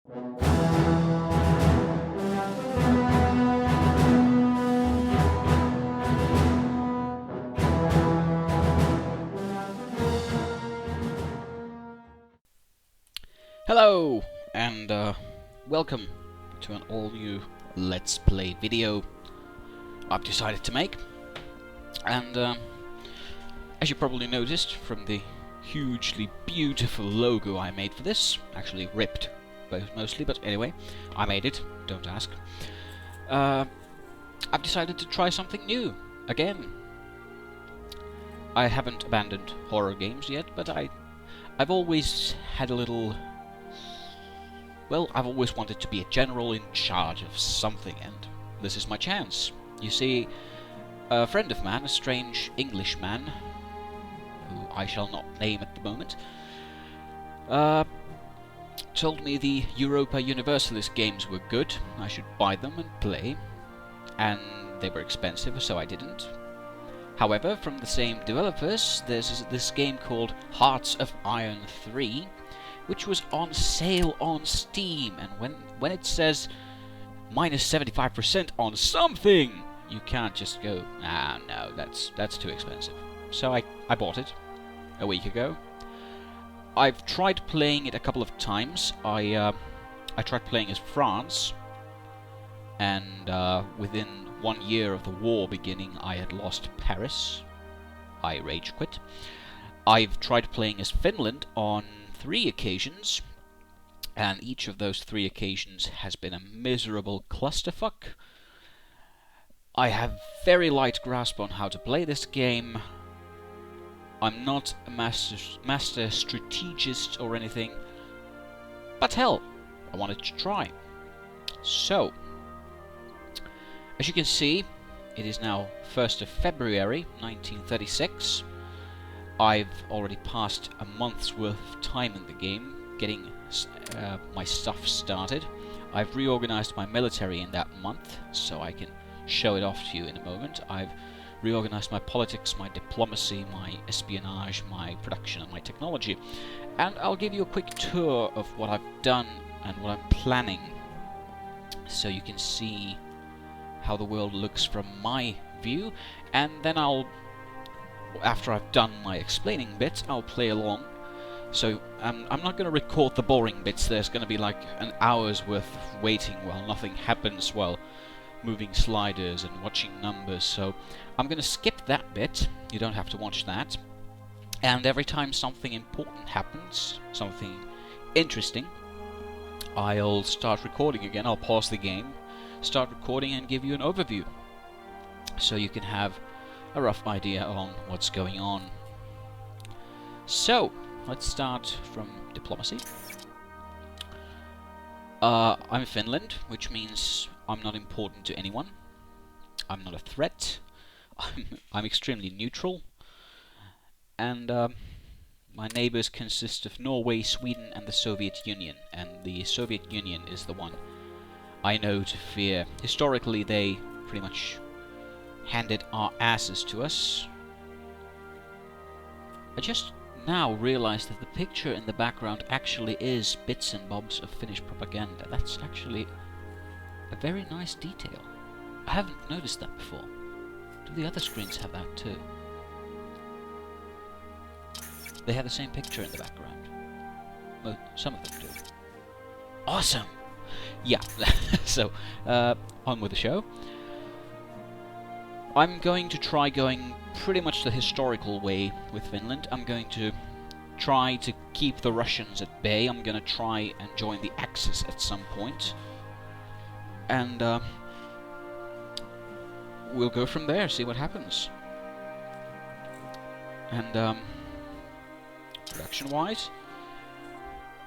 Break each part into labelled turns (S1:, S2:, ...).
S1: Hello, and welcome to an all-new Let's Play video I've decided to make. And as you probably noticed from the hugely beautiful logo I made for this, actually ripped mostly, but anyway, I made it, don't ask. I've decided to try something new, again. I haven't abandoned horror games yet, but I've always had a little... Well, I've always wanted to be a general in charge of something, and this is my chance. You see, a friend of mine, a strange Englishman, who I shall not name at the moment, told me the Europa Universalis games were good, I should buy them and play, and they were expensive, so I didn't. However, from the same developers, there's this game called Hearts of Iron 3, which was on sale on Steam, and when it says minus 75% on something, you can't just go, ah, no, that's too expensive. So I bought it a week ago. I've tried playing it a couple of times. I tried playing as France, and within 1 year of the war beginning, I had lost Paris. I rage quit. I've tried playing as Finland on 3 occasions, and each of those 3 occasions has been a miserable clusterfuck. I have very light grasp on how to play this game. I'm not a master strategist or anything, but hell, I wanted to try. So, as you can see, it is now 1st of February 1936. I've already passed a month's worth of time in the game, getting my stuff started. I've reorganized my military in that month, so I can show it off to you in a moment. I've reorganized my politics, my diplomacy, my espionage, my production, and my technology. And I'll give you a quick tour of what I've done and what I'm planning, so you can see how the world looks from my view, and then after I've done my explaining bit, I'll play along. So I'm not going to record the boring bits. There's going to be like an hour's worth of waiting while nothing happens, while moving sliders and watching numbers. So I'm going to skip that bit. You don't have to watch that. And every time something important happens, something interesting, I'll start recording again. I'll pause the game, start recording, and give you an overview, so you can have a rough idea on what's going on. So, let's start from diplomacy. I'm in Finland, which means I'm not important to anyone. I'm not a threat. I'm extremely neutral. And my neighbors consist of Norway, Sweden, and the Soviet Union. And the Soviet Union is the one I know to fear. Historically, they pretty much handed our asses to us. I just now realized that the picture in the background actually is bits and bobs of Finnish propaganda. That's actually a very nice detail. I haven't noticed that before. Do the other screens have that too? They have the same picture in the background. Well, some of them do. Awesome! Yeah, so, on with the show. I'm going to try going pretty much the historical way with Finland. I'm going to try to keep the Russians at bay. I'm going to try and join the Axis at some point. And we'll go from there, see what happens. And production-wise,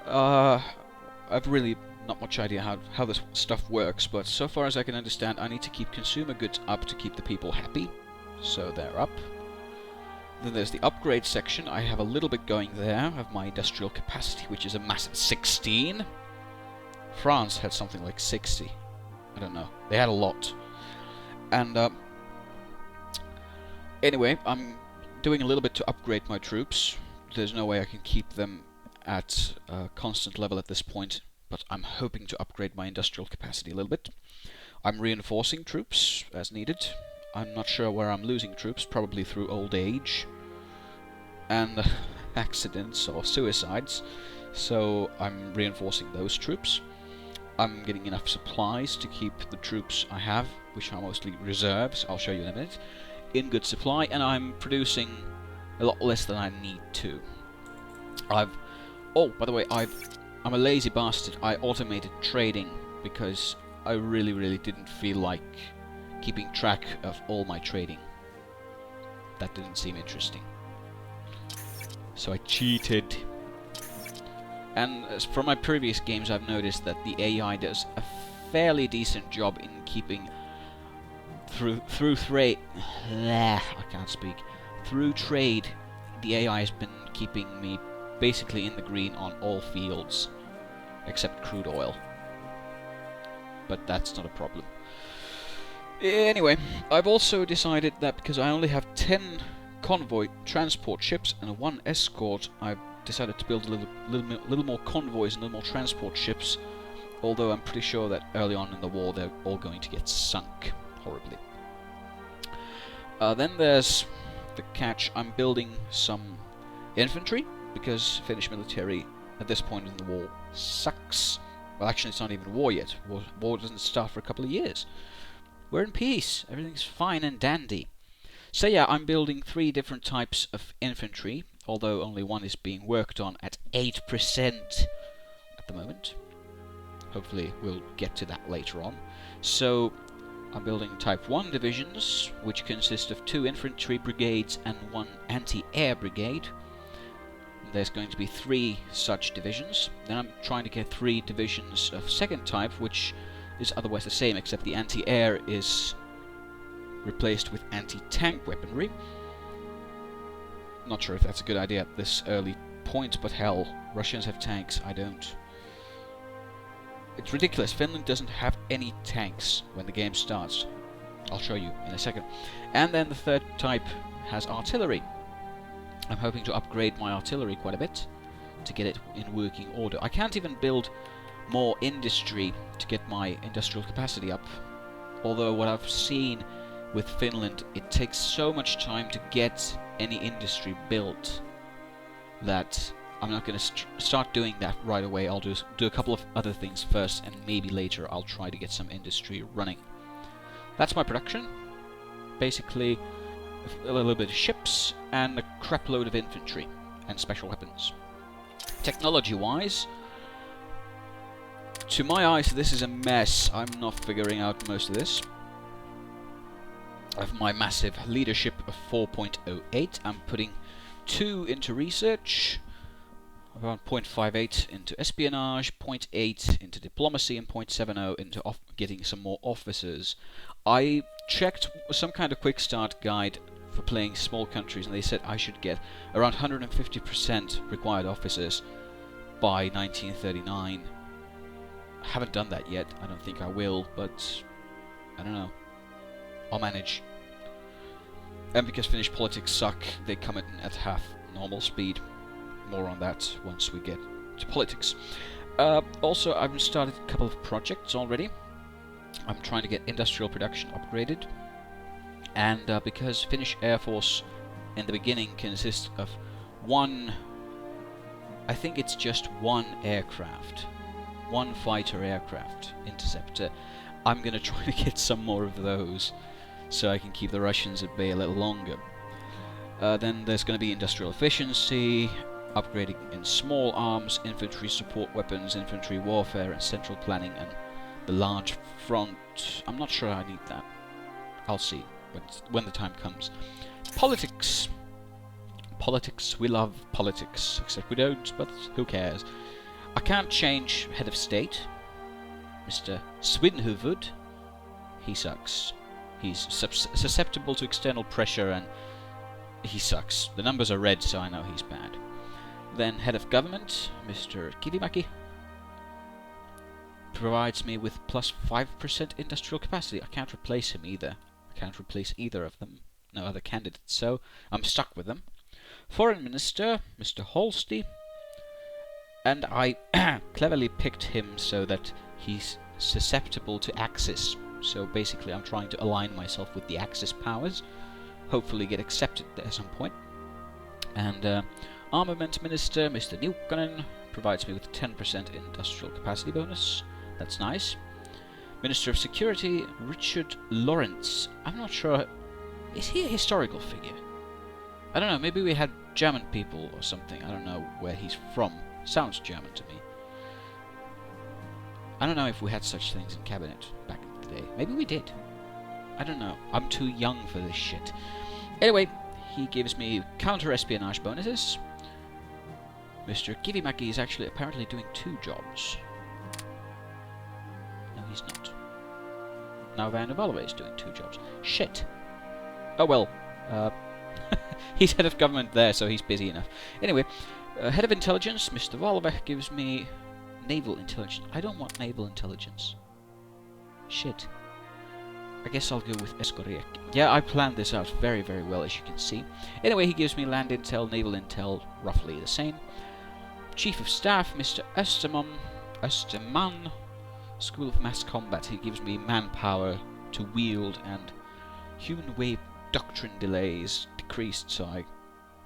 S1: I've really not much idea how this stuff works, but so far as I can understand, I need to keep consumer goods up to keep the people happy, so they're up. Then there's the upgrade section. I have a little bit going there of my industrial capacity, which is a massive 16. France had something like 60. I don't know. They had a lot. And anyway, I'm doing a little bit to upgrade my troops. There's no way I can keep them at a constant level at this point but I'm hoping to upgrade my industrial capacity a little bit. I'm reinforcing troops as needed. I'm not sure where I'm losing troops, probably through old age and accidents or suicides, so I'm reinforcing those troops. I'm getting enough supplies to keep the troops I have, which are mostly reserves, I'll show you in a minute, in good supply, and I'm producing a lot less than I need to. Oh, by the way, I'm a lazy bastard. I automated trading because I really didn't feel like keeping track of all my trading. That didn't seem interesting. So I cheated. And as from my previous games, I've noticed that the AI does a fairly decent job in keeping through trade. I can't speak. Through trade, the AI has been keeping me basically in the green on all fields, except crude oil. But that's not a problem. Anyway, I've also decided that because I only have 10 convoy transport ships and 1 escort, I've decided to build a little more convoys and a little more transport ships, although I'm pretty sure that early on in the war they're all going to get sunk horribly. Then there's the catch. I'm building some infantry, because Finnish military at this point in the war sucks. Well, actually it's not even war yet. War doesn't start for a couple of years. We're in peace. Everything's fine and dandy. So yeah, I'm building 3 different types of infantry, although only one is being worked on at 8% at the moment. Hopefully we'll get to that later on. So I'm building Type 1 divisions, which consist of 2 infantry brigades and 1 anti-air brigade. There's going to be 3 such divisions. Then I'm trying to get 3 divisions of second type, which is otherwise the same, except the anti-air is replaced with anti-tank weaponry. Not sure if that's a good idea at this early point, but hell, Russians have tanks, I don't. It's ridiculous, Finland doesn't have any tanks when the game starts. I'll show you in a second. And then the third type has artillery. I'm hoping to upgrade my artillery quite a bit to get it in working order. I can't even build more industry to get my industrial capacity up, although what I've seen with Finland, it takes so much time to get any industry built that I'm not going to start doing that right away. I'll do a couple of other things first, and maybe later I'll try to get some industry running. That's my production. Basically a little bit of ships and a crap load of infantry and special weapons. Technology-wise, to my eyes this is a mess. I'm not figuring out most of this. Of my massive leadership of 4.08, I'm putting 2 into research, around 0.58 into espionage, 0.8 into diplomacy, and 0.70 into getting some more officers. I checked some kind of quick start guide for playing small countries, and they said I should get around 150% required officers by 1939. I haven't done that yet. I don't think I will, but I don't know. I'll manage. And because Finnish politics suck, they come in at half normal speed. More on that once we get to politics. Also, I've started a couple of projects already. I'm trying to get industrial production upgraded. And because Finnish Air Force in the beginning consists of I think it's just 1 aircraft. 1 fighter aircraft, interceptor. I'm going to try to get some more of those, so I can keep the Russians at bay a little longer. Then there's going to be industrial efficiency, upgrading in small arms, infantry support weapons, infantry warfare, and central planning, and the large front. I'm not sure I need that. I'll see when the time comes. Politics. Politics. We love politics, except we don't, but who cares? I can't change head of state. Mr. Swinhuvud. He sucks. He's susceptible to external pressure, and he sucks. The numbers are red, so I know he's bad. Then head of government, Mr. Kivimäki, provides me with plus 5% industrial capacity. I can't replace him either. I can't replace either of them. No other candidates, so I'm stuck with them. Foreign Minister, Mr. Holsti, And I cleverly picked him so that he's susceptible to Axis. So basically I'm trying to align myself with the Axis powers, hopefully get accepted there at some point. And Armament Minister, Mr. Niukkanen, provides me with 10% industrial capacity bonus. That's nice. Minister of Security, Richard Lawrence. I'm not sure, is he a historical figure? I don't know, maybe we had German people or something. I don't know where he's from. Sounds German to me. I don't know if we had such things in cabinet back in the day. Maybe we did. I don't know. I'm too young for this shit. Anyway, he gives me counter-espionage bonuses. Mr. Kivimäki is actually apparently doing 2 jobs. No, he's not. Now Van Valve is doing 2 jobs. Shit. Oh well. He's head of government there, so he's busy enough. Anyway, head of intelligence, Mr. Valve, gives me naval intelligence. I don't want naval intelligence. Shit. I guess I'll go with Eskoriek. Yeah, I planned this out very, very well, as you can see. Anyway, he gives me land intel, naval intel, roughly the same. Chief of Staff, Mr. Österman, School of Mass Combat. He gives me manpower to wield, and human wave doctrine delays decreased, so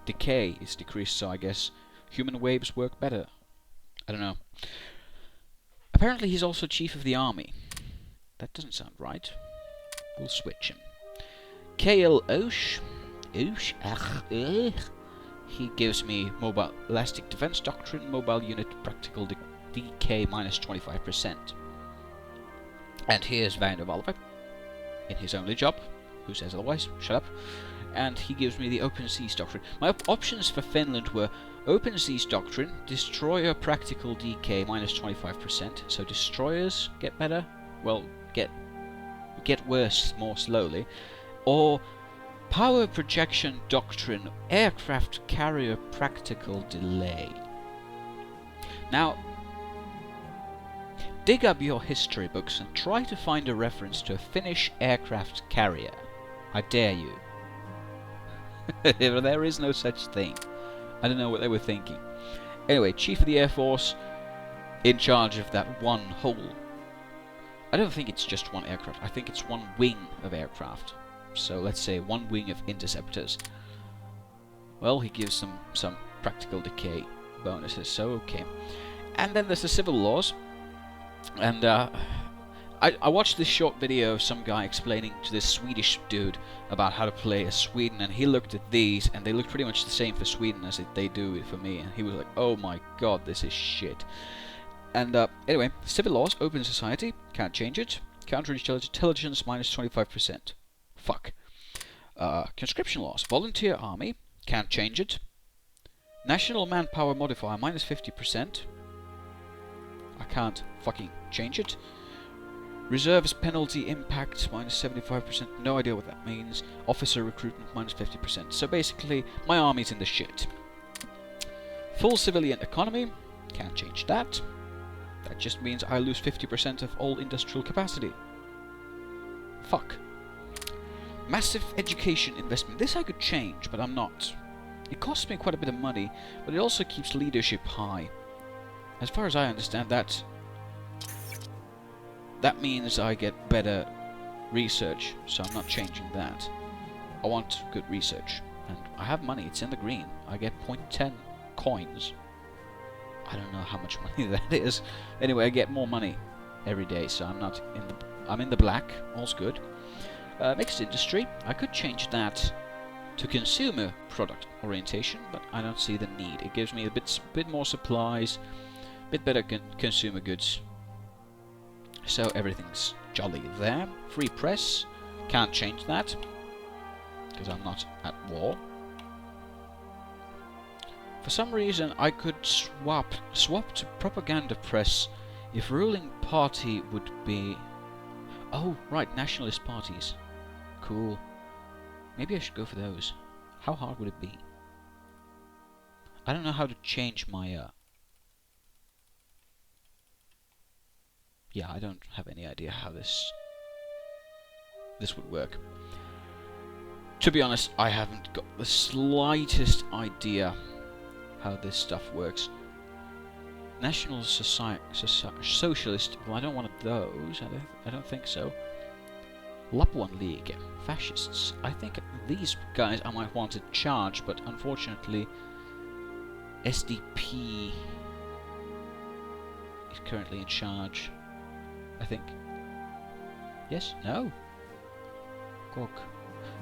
S1: decay is decreased, so I guess human waves work better. I don't know. Apparently he's also Chief of the Army. That doesn't sound right. We'll switch him. KL Osh. He gives me mobile elastic defense doctrine, mobile unit practical DK minus 25%. And here's Van der Valve in his only job. Who says otherwise? Shut up. And he gives me the Open Seas Doctrine. My options for Finland were Open Seas Doctrine, Destroyer Practical DK minus 25%. So destroyers get better, well, get worse more slowly. Or Power Projection Doctrine, Aircraft Carrier Practical Delay. Now, dig up your history books and try to find a reference to a Finnish aircraft carrier. I dare you. There is no such thing. I don't know what they were thinking. Anyway, Chief of the Air Force, in charge of that one whole... I don't think it's just one aircraft. I think it's one wing of aircraft. So let's say one wing of interceptors. Well, he gives them some practical decay bonuses, so okay. And then there's the civil laws. And I watched this short video of some guy explaining to this Swedish dude about how to play as Sweden, and he looked at these, and they look pretty much the same for Sweden as they do for me, and he was like, oh my god, this is shit. And anyway, civil laws, open society, can't change it. Counterintelligence minus 25%. Fuck. Conscription laws, volunteer army, can't change it. National manpower modifier minus 50%. I can't fucking change it. Reserves penalty impact minus 75%. No idea what that means. Officer recruitment minus 50%. So basically, my army's in the shit. Full civilian economy. Can't change that. That just means I lose 50% of all industrial capacity. Fuck. Massive education investment. This I could change, but I'm not. It costs me quite a bit of money, but it also keeps leadership high. As far as I understand that means I get better research, so I'm not changing that. I want good research, and I have money, it's in the green. I get 0.10 coins. I don't know how much money that is. Anyway, I get more money every day, so I'm in the black. All's good. Mixed industry. I could change that to consumer product orientation, but I don't see the need. It gives me a bit more supplies, bit better consumer goods. So everything's jolly there. Free press. Can't change that because I'm not at war. For some reason, I could swap to propaganda press if ruling party would be... Oh, right, nationalist parties. Cool. Maybe I should go for those. How hard would it be? I don't know how to change my... Yeah, I don't have any idea how this would work. To be honest, I haven't got the slightest idea how this stuff works. National Socialist. Well, I don't want those. I don't think so. Lapuan League. Fascists. I think these guys I might want to charge, but unfortunately SDP is currently in charge. I think. Yes? No? Gog.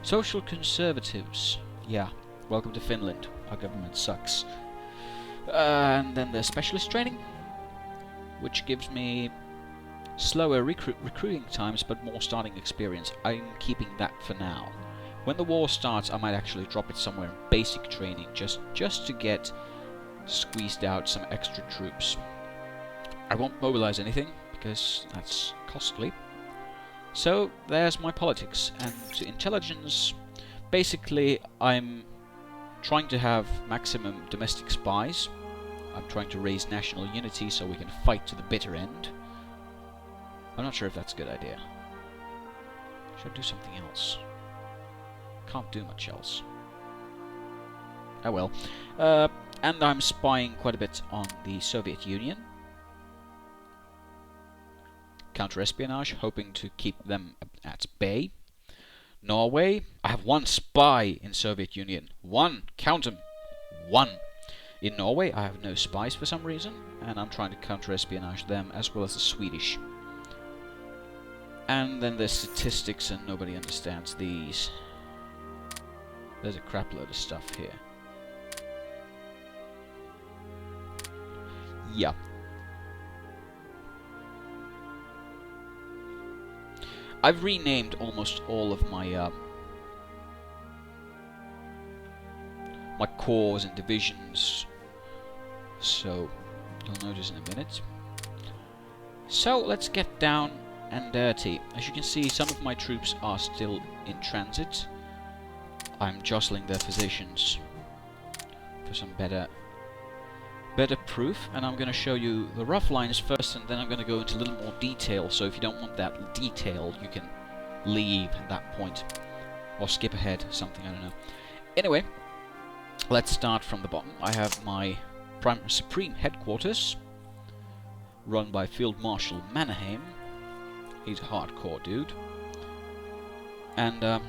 S1: Social Conservatives. Yeah. Welcome to Finland. Our government sucks. And then the Specialist Training, which gives me slower recruiting times but more starting experience. I'm keeping that for now. When the war starts, I might actually drop it somewhere in basic training, just to get squeezed out some extra troops. I won't mobilize anything, because that's costly. So, there's my politics. And to intelligence, basically, I'm trying to have maximum domestic spies. I'm trying to raise national unity so we can fight to the bitter end. I'm not sure if that's a good idea. Should I do something else? Can't do much else. Oh well. And I'm spying quite a bit on the Soviet Union. Counter-espionage, hoping to keep them at bay. Norway, I have one spy in Soviet Union. One! Count 'em! One! In Norway, I have no spies for some reason, and I'm trying to counter-espionage them as well as the Swedish. And then there's statistics, and nobody understands these. There's a crap load of stuff here. Yeah. I've renamed almost all of my my corps and divisions, so you'll notice in a minute. So let's get down and dirty. As you can see, some of my troops are still in transit. I'm jostling their physicians for some better proof, and I'm going to show you the rough lines first, and then I'm going to go into a little more detail. So if you don't want that detail, you can leave at that point, or skip ahead, something, I don't know. Anyway, let's start from the bottom. I have my Supreme Headquarters, run by Field Marshal Mannerheim. He's a hardcore dude. And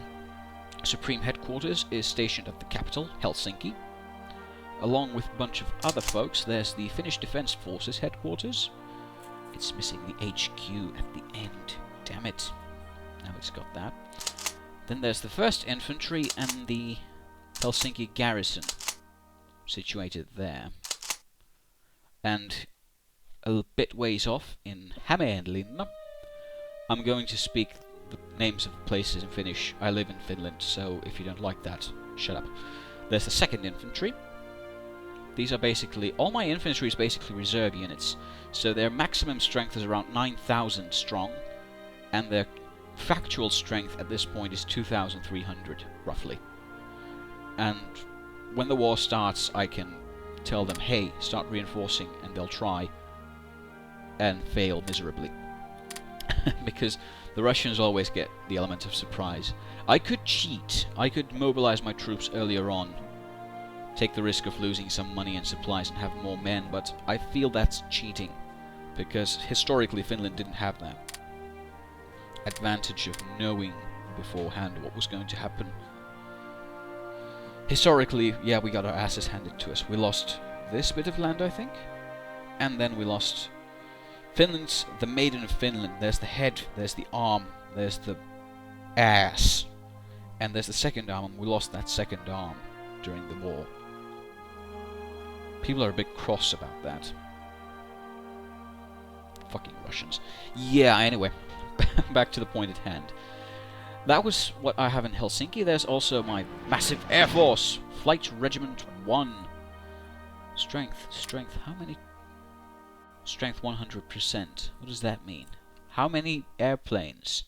S1: Supreme Headquarters is stationed at the capital, Helsinki. Along with a bunch of other folks, there's the Finnish Defence Forces Headquarters. It's missing the HQ at the end. Damn it. Now it's got that. Then there's the 1st Infantry and the Helsinki Garrison, situated there. And a bit ways off, in Hämeenlinna, I'm going to speak the names of places in Finnish. I live in Finland, so if you don't like that, shut up. There's the 2nd Infantry. These are basically, all my infantry is basically reserve units, so their maximum strength is around 9,000 strong, and their factual strength at this point is 2,300, roughly. And when the war starts, I can tell them, hey, start reinforcing, and they'll try, and fail miserably. Because the Russians always get the element of surprise. I could cheat. I could mobilize my troops earlier on, take the risk of losing some money and supplies and have more men, but I feel that's cheating, because historically Finland didn't have that advantage of knowing beforehand what was going to happen. Historically, yeah, we got our asses handed to us. We lost this bit of land, I think, and then we lost Finland's the Maiden of Finland. There's the head, there's the arm, there's the ass, and there's the 2nd arm, and we lost that 2nd arm during the war. People are a bit cross about that. Fucking Russians. Yeah, anyway, back to the point at hand. That was what I have in Helsinki. There's also my massive air force, Flight Regiment 1. Strength, how many? Strength 100%. What does that mean? How many airplanes?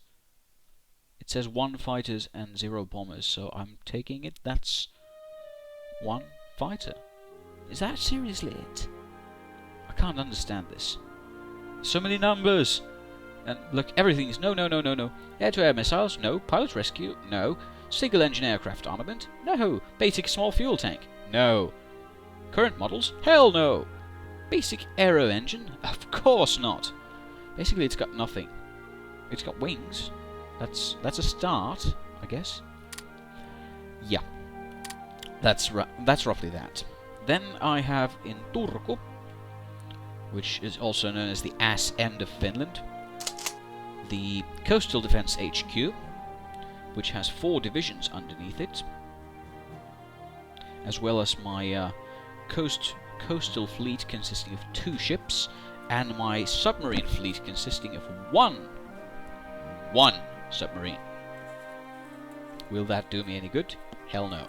S1: It says 1 fighters and 0 bombers, so I'm taking it that's 1 fighter. Is that seriously it? I can't understand this. So many numbers! And look, everything's no. Air-to-air missiles? No. Pilot rescue? No. Single-engine aircraft armament? No. Basic small fuel tank? No. Current models? Hell no! Basic aero engine? Of course not. Basically, it's got nothing. It's got wings. That's a start, I guess. Yeah, that's roughly that. Then I have in Turku, which is also known as the ass end of Finland, the Coastal Defense HQ, which has 4 divisions underneath it, as well as my coastal fleet consisting of 2 ships, and my submarine fleet consisting of one submarine. Will that do me any good? Hell no.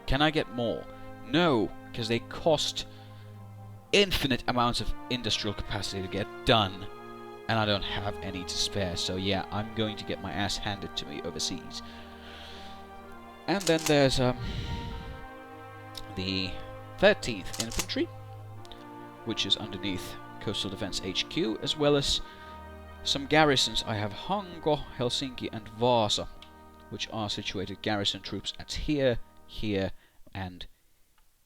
S1: Can I get more? No, because they cost infinite amounts of industrial capacity to get done, and I don't have any to spare, so yeah, I'm going to get my ass handed to me overseas. And then there's the 13th Infantry, which is underneath Coastal Defense HQ, as well as some garrisons. I have Hanko, Helsinki and Vaasa, which are situated garrison troops at here, here and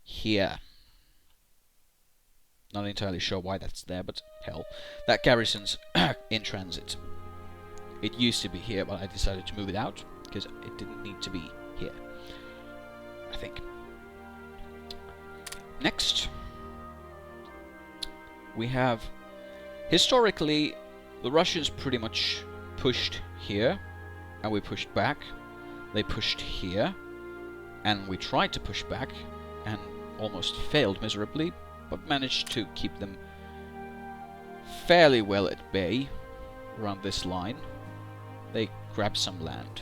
S1: here. Not entirely sure why that's there, but hell, that garrison's in transit. It used to be here, but I decided to move it out because it didn't need to be here, I think. Next, we have, historically, the Russians pretty much pushed here, and we pushed back. They pushed here, and we tried to push back, and almost failed miserably, but managed to keep them fairly well at bay around this line. They grabbed some land.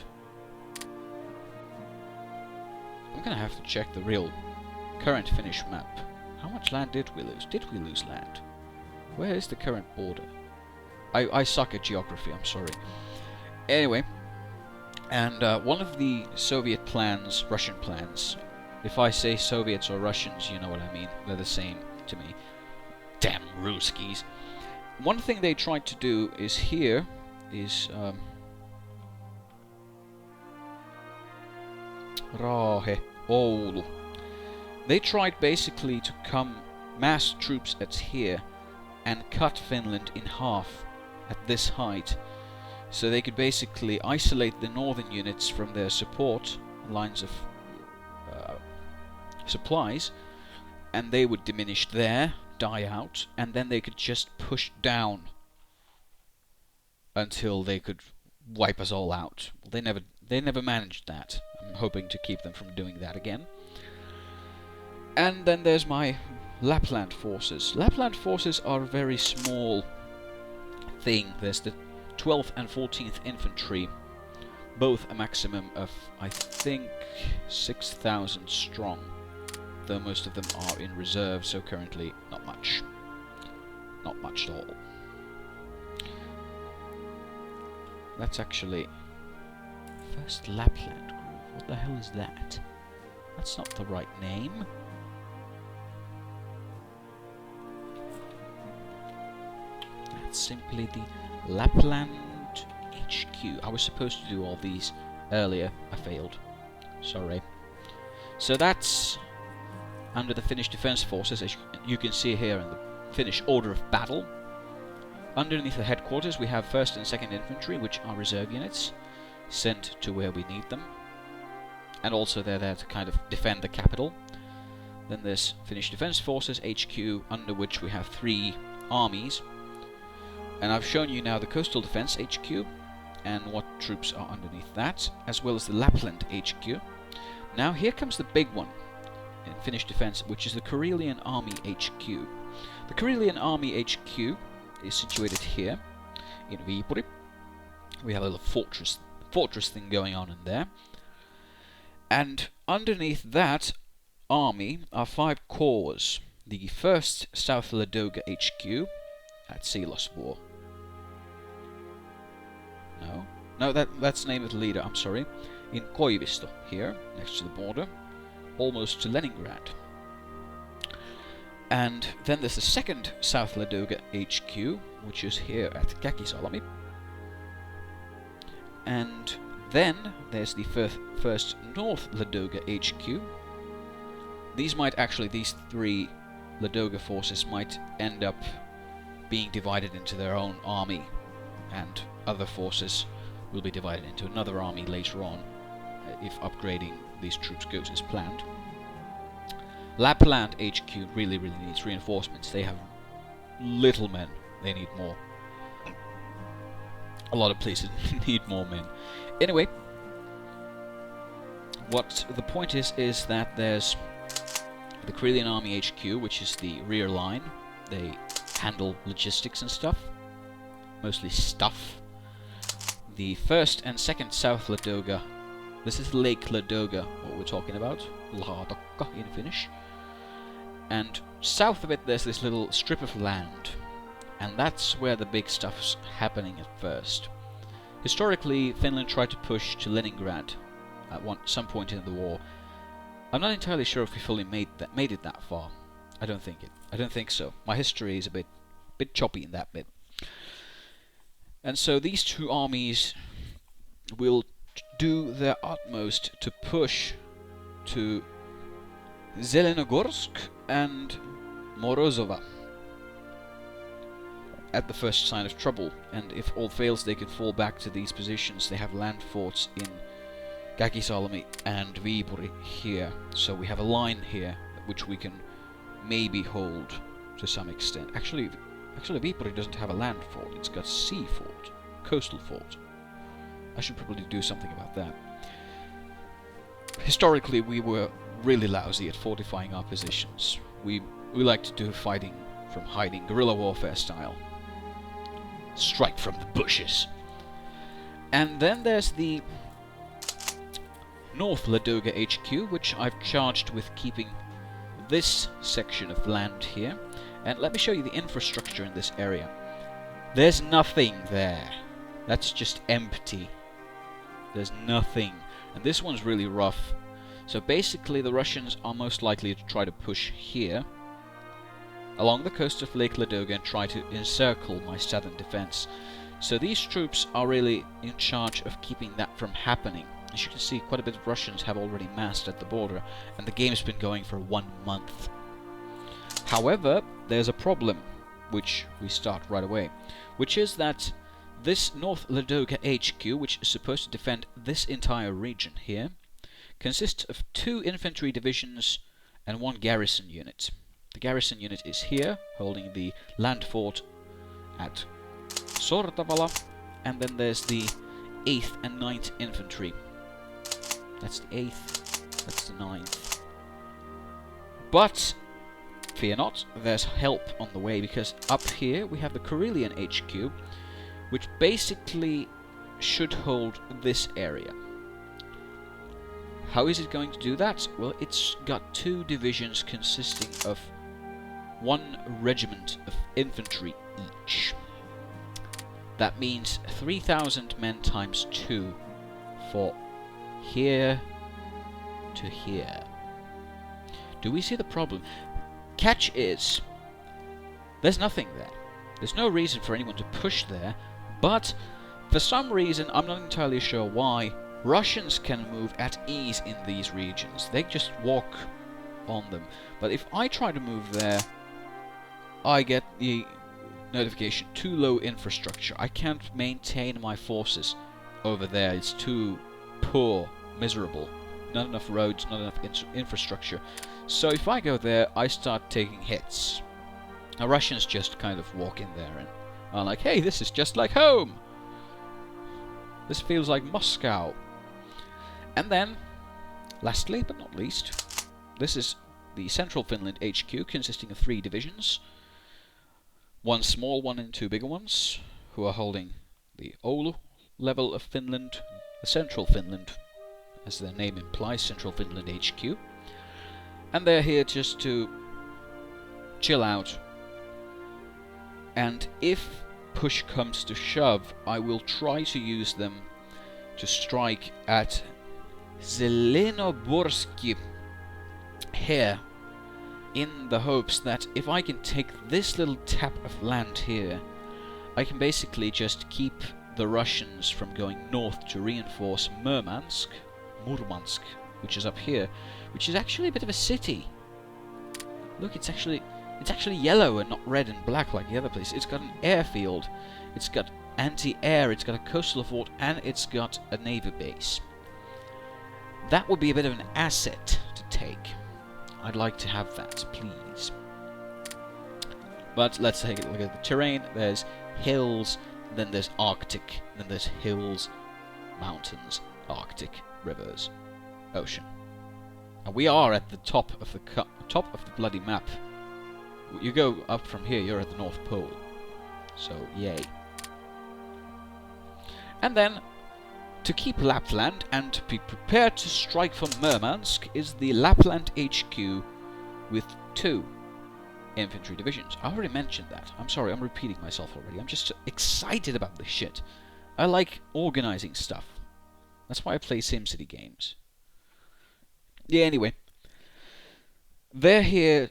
S1: I'm gonna have to check the real current Finnish map. How much land did we lose? Did we lose land? Where is the current border? I suck at geography, I'm sorry. Anyway, and one of the Soviet plans, Russian plans, if I say Soviets or Russians, you know what I mean, they're the same to me. Damn Ruskies. One thing they tried to do is here, is Raahe, Oulu. They tried basically to come mass troops at here and cut Finland in half at this height, so they could basically isolate the northern units from their support lines of supplies, and they would diminish there, die out, and then they could just push down until they could wipe us all out. They never managed that. I'm hoping to keep them from doing that again. And then there's my Lapland forces. Lapland forces are a very small thing. There's the 12th and 14th Infantry, both a maximum of, I think, 6,000 strong, though most of them are in reserve, so currently not much. Not much at all. That's actually First Lapland Group. What the hell is that? That's not the right name. That's simply the Lapland HQ. I was supposed to do all these earlier. I failed. Sorry. So that's under the Finnish Defence Forces, as you can see here in the Finnish order of battle. Underneath the headquarters we have 1st and 2nd Infantry, which are reserve units, sent to where we need them. And also they're there to kind of defend the capital. Then there's Finnish Defence Forces HQ, under which we have 3 armies. And I've shown you now the Coastal Defence HQ, and what troops are underneath that, as well as the Lapland HQ. Now here comes the big one in Finnish defence, which is the Karelian Army HQ. The Karelian Army HQ is situated here in Viipuri. We have a little fortress thing going on in there. And underneath that army are 5 corps. The 1st South Ladoga HQ at Siilasvuo. No, that's the name of the leader, I'm sorry. In Koivisto, here, next to the border, almost to Leningrad. And then there's the 2nd South Ladoga HQ, which is here at Käkisalmi. And then there's the 1st North Ladoga HQ. These 3 Ladoga forces might end up being divided into their own army, and other forces will be divided into another army later on, if upgrading these troops goes as planned. Lapland HQ really needs reinforcements. They have little men. They need more. A lot of places need more men. Anyway, what the point is that there's the Karelian Army HQ, which is the rear line. They handle logistics and stuff. Mostly stuff. The 1st and 2nd South Ladoga. This is Lake Ladoga, what we're talking about. Lahdokka in Finnish. And south of it there's this little strip of land. And that's where the big stuff's happening at first. Historically, Finland tried to push to Leningrad at some point in the war. I'm not entirely sure if we fully made it that far. I don't think so. My history is a bit choppy in that bit. And so these two armies will do their utmost to push to Zelenogorsk and Morozova at the first sign of trouble, and if all fails they can fall back to these positions. They have land forts in Käkisalmi and Viipuri here, so we have a line here which we can maybe hold to some extent. Actually Viipuri doesn't have a land fort, it's got sea fort, coastal fort. I should probably do something about that. Historically we were really lousy at fortifying our positions. We like to do fighting from hiding, guerrilla warfare style. Strike from the bushes. And then there's the North Ladoga HQ, which I've charged with keeping this section of land here. And let me show you the infrastructure in this area. There's nothing there. That's just empty. There's nothing. And this one's really rough. So basically the Russians are most likely to try to push here along the coast of Lake Ladoga and try to encircle my southern defense. So these troops are really in charge of keeping that from happening. As you can see, quite a bit of Russians have already massed at the border, and the game's been going for 1 month. However, there's a problem, which we start right away, which is that this North Ladoga HQ, which is supposed to defend this entire region here, consists of 2 infantry divisions and 1 garrison unit. The garrison unit is here, holding the land fort at Sortavala, and then there's the 8th and 9th infantry. That's the 8th, that's the 9th. But, fear not, there's help on the way, because up here we have the Karelian HQ, which basically should hold this area. How is it going to do that? Well, it's got 2 divisions consisting of 1 regiment of infantry each. That means 3,000 men times 2 for here to here. Do we see the problem? Catch is, there's nothing there. There's no reason for anyone to push there, but for some reason, I'm not entirely sure why, Russians can move at ease in these regions. They just walk on them. But if I try to move there, I get the notification, too low infrastructure. I can't maintain my forces over there. It's too poor, miserable. Not enough roads, not enough infrastructure. So if I go there, I start taking hits. Now Russians just kind of walk in there and are like, hey, this is just like home. This feels like Moscow. And then, lastly but not least, this is the Central Finland HQ, consisting of 3 divisions. 1 small one and 2 bigger ones, who are holding the Oulu level of Finland, the Central Finland, as their name implies, Central Finland HQ. And they're here just to chill out. And if push comes to shove, I will try to use them to strike at Zelenoborski here, in the hopes that if I can take this little tap of land here, I can basically just keep the Russians from going north to reinforce Murmansk, which is up here, which is actually a bit of a city. Look, it's actually It's actually yellow and not red and black like the other place. It's got an airfield, it's got anti-air, it's got a coastal fort, and it's got a navy base. That would be a bit of an asset to take. I'd like to have that, please. But let's take a look at the terrain. There's hills, then there's Arctic, then there's hills, mountains, Arctic, rivers, ocean. And we are at the top of the bloody map. You go up from here, you're at the North Pole. So, yay. And then, to keep Lapland and to be prepared to strike for Murmansk is the Lapland HQ with 2 infantry divisions. I already mentioned that. I'm sorry, I'm repeating myself already. I'm just excited about this shit. I like organizing stuff. That's why I play SimCity games. Yeah, anyway. They're here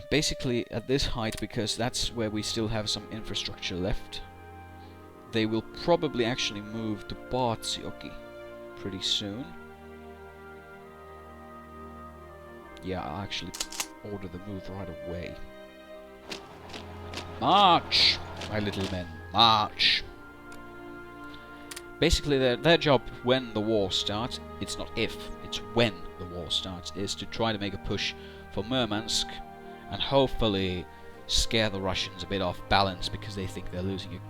S1: basically at this height because that's where we still have some infrastructure left. They will probably actually move to Paatsioki pretty soon. Yeah, I'll actually order the move right away. March, my little men, march! Basically, their job when the war starts, it's not if, it's when the war starts, is to try to make a push for Murmansk and hopefully scare the Russians a bit off balance because they think they're losing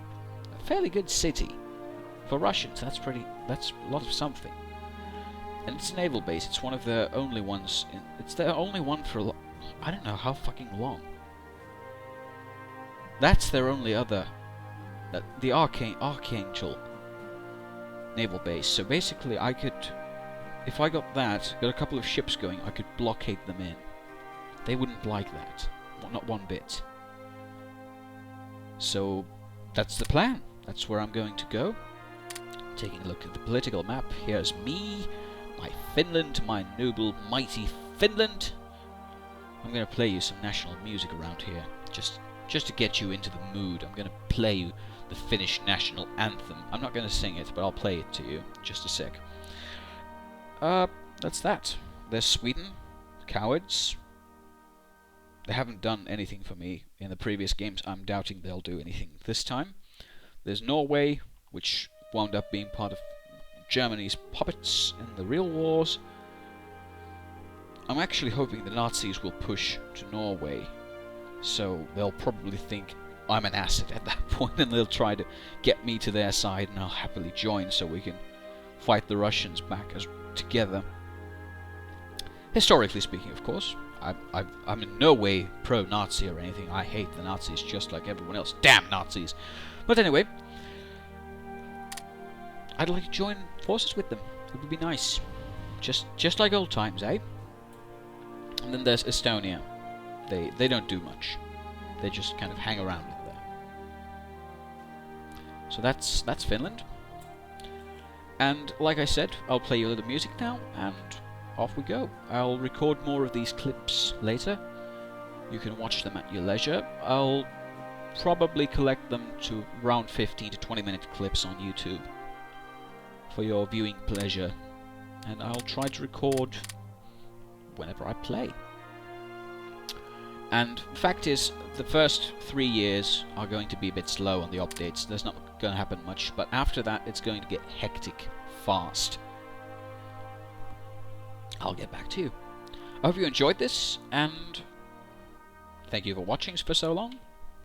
S1: a fairly good city. For Russians, that's a lot of something. And it's a naval base, it's one of their only ones, it's their only one for, I don't know how fucking long. That's their only other, the Archangel naval base. So basically I could, if I got a couple of ships going, I could blockade them in. They wouldn't like that. Not one bit. So that's the plan. That's where I'm going to go. Taking a look at the political map. Here's me, my Finland, my noble, mighty Finland. I'm going to play you some national music around here. Just to get you into the mood. I'm going to play you the Finnish national anthem. I'm not going to sing it, but I'll play it to you. Just a sec. That's that. There's Sweden. Cowards. They haven't done anything for me in the previous games. I'm doubting they'll do anything this time. There's Norway, which wound up being part of Germany's puppets in the real wars. I'm actually hoping the Nazis will push to Norway, so they'll probably think I'm an asset at that point, and they'll try to get me to their side, and I'll happily join so we can fight the Russians back together. Historically speaking, of course. I'm in no way pro-Nazi or anything. I hate the Nazis just like everyone else. Damn Nazis! But anyway, I'd like to join forces with them. It would be nice. Just like old times, eh? And then there's Estonia. They don't do much. They just kind of hang around in there. So that's Finland. And like I said, I'll play you a little music now, and off we go. I'll record more of these clips later. You can watch them at your leisure. I'll probably collect them to around 15 to 20 minute clips on YouTube for your viewing pleasure. And I'll try to record whenever I play. And the fact is, the first 3 years are going to be a bit slow on the updates. There's not going to happen much, but after that it's going to get hectic fast. I'll get back to you. I hope you enjoyed this, and thank you for watching for so long.